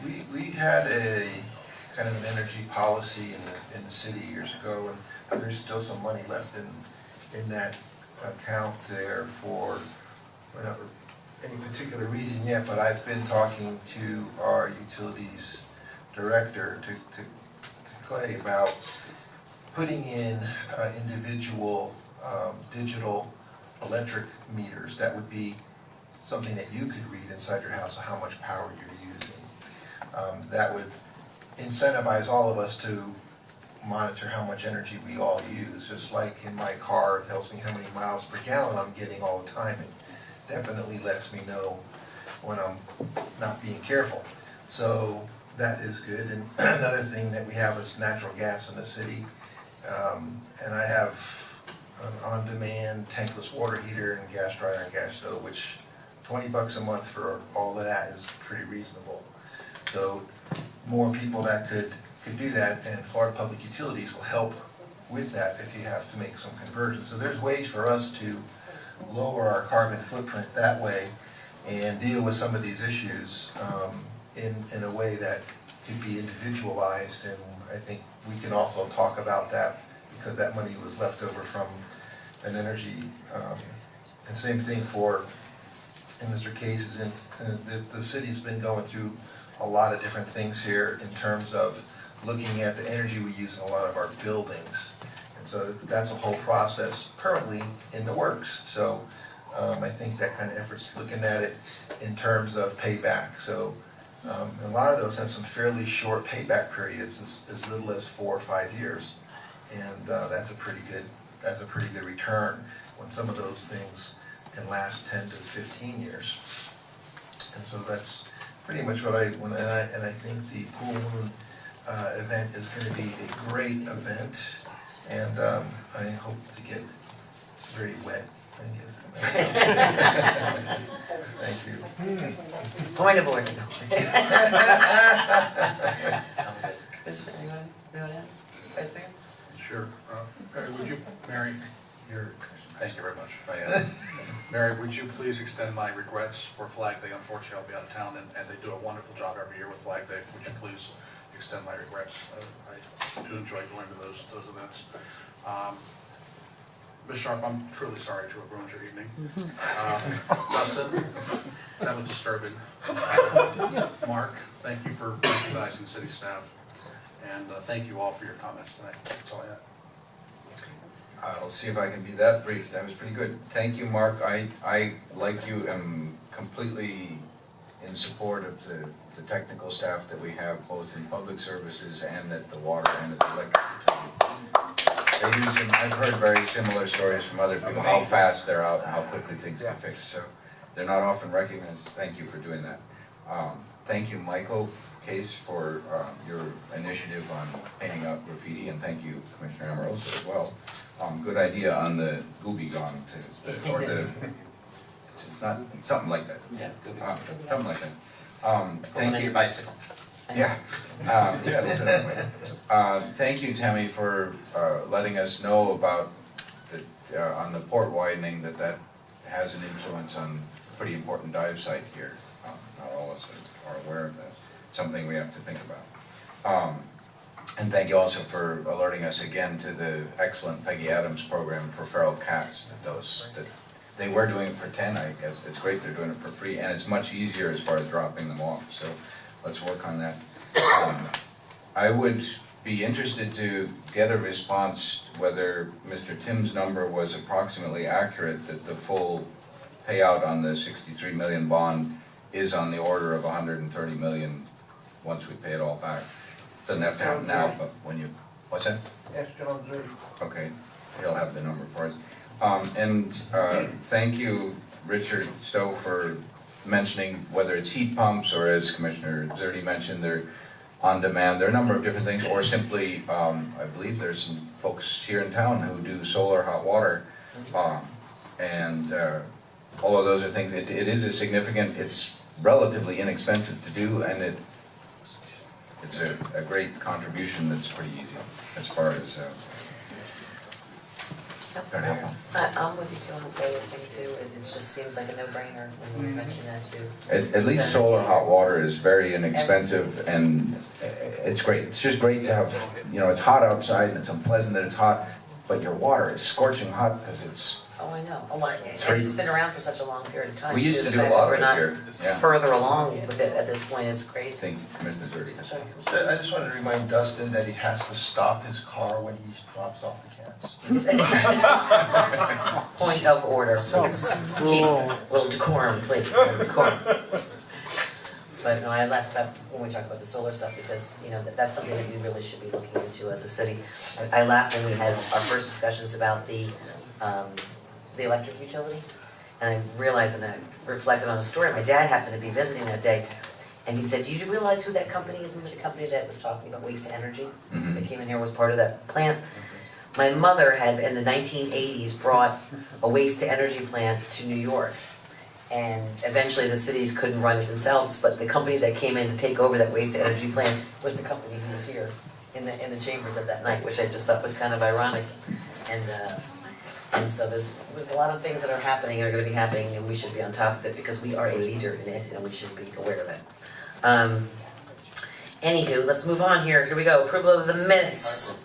We had a kind of an energy policy in the city years ago, and there's still some money left in that account there for whatever, any particular reason yet, but I've been talking to our utilities director, to Clay, about putting in individual digital electric meters. That would be something that you could read inside your house of how much power you're using. That would incentivize all of us to monitor how much energy we all use. Just like in my car, it tells me how many miles per gallon I'm getting all the time. It definitely lets me know when I'm not being careful. So that is good. And another thing that we have is natural gas in the city. And I have an on-demand tankless water heater and gas dryer and gas stove, which $20 a month for all of that is pretty reasonable. So more people that could do that, and Florida Public Utilities will help with that if you have to make some conversions. So there's ways for us to lower our carbon footprint that way and deal with some of these issues in a way that could be individualized. And I think we can also talk about that because that money was left over from an energy, and same thing for, in Mr. Case's, the city's been going through a lot of different things here in terms of looking at the energy we use in a lot of our buildings. And so that's a whole process currently in the works. So I think that kind of effort's looking at it in terms of payback. So a lot of those have some fairly short payback periods, as little as 4 or 5 years. And that's a pretty good return when some of those things can last 10 to 15 years. And so that's pretty much what I want, and I think the Pool Moon event is going to be a great event, and I hope to get very wet, I guess. Thank you. Point of order. Commissioner, you want to add? Vice Mayor? Sure. Mary, thank you very much. Mary, would you please extend my regrets for Flag Day? Unfortunately, I'll be out of town, and they do a wonderful job every year with Flag Day. Would you please extend my regrets? I do enjoy going to those events. Ms. Sharp, I'm truly sorry to have ruined your evening. Dustin, that was disturbing. Mark, thank you for recognizing city staff, and thank you all for your comments tonight. That's all I have. I'll see if I can be that brief. That was pretty good. Thank you, Mark. I like you, am completely in support of the technical staff that we have, both in public services and at the water and at the electric utility. They do some, I've heard very similar stories from other people, how fast they're out and how quickly things get fixed. So they're not often recognized. Thank you for doing that. Thank you, Michael Case, for your initiative on painting out graffiti, and thank you, Commissioner Amoroso, as well. Good idea on the Gooby Gong, or the, not, something like that. Yeah, something like that. Thank you. Your bicycle. Yeah. Thank you, Tammy, for letting us know about on the port widening that has an influence on a pretty important dive site here. Not all of us are aware of that. Something we have to think about. And thank you also for alerting us again to the excellent Peggy Adams program for feral cats. That they were doing it for 10, I guess. It's great they're doing it for free, and it's much easier as far as dropping them off. So let's work on that. I would be interested to get a response whether Mr. Tim's number was approximately accurate, that the full payout on the 63 million bond is on the order of 130 million once we pay it all back. Doesn't have to happen now, but when you, what's that? Yes, John Zerdy. Okay, he'll have the number for us. Thank you, Richard Stowe, for mentioning whether it's heat pumps or, as Commissioner Zerdy mentioned, they're on demand. There are a number of different things, or simply, I believe there's some folks here in town who do solar hot water, and all of those are things. It is a significant, it's relatively inexpensive to do, and it's a great contribution that's pretty easy as far as Don't have one. I'm with you too on the solar thing too, it just seems like a no-brainer when you mention that too. At least solar hot water is very inexpensive and it's great. It's just great to have, it's hot outside and it's unpleasant that it's hot, but your water is scorching hot because it's, Oh, I know, and Free. it's been around for such a long period of time. We used too. to The do a fact lot that of it here, We're yeah. not further along with it at this point is I crazy. think Commissioner Zerdy. Sorry. I just wanted to remind Dustin that he has to stop his car when he drops off the cans. Point of order, please. Keep a little decorum, please, decorum. But no, I left that when we talked about the solar stuff because, that's something that we really should be looking into as a city. I laughed when we had our first discussions about the electric utility. And I realized, and I reflected on the story, my dad happened to be visiting that day, and he said, do you realize who that company is? Remember the company that was talking about waste to energy? Mhm. That came in here, was part of that plant? My mother had, in the 1980s, brought a waste to energy plant to New York. And eventually the cities couldn't run it themselves, but the company that came in to take over that waste to energy plant was the company who was here in the chambers of that night, which I just thought was kind of ironic. And so there's a lot of things that are happening, are gonna be happening, and we should be on top of it because we are a leader in it and we should be aware of it. Anywho, let's move on here. Here we go. Approval of the minutes.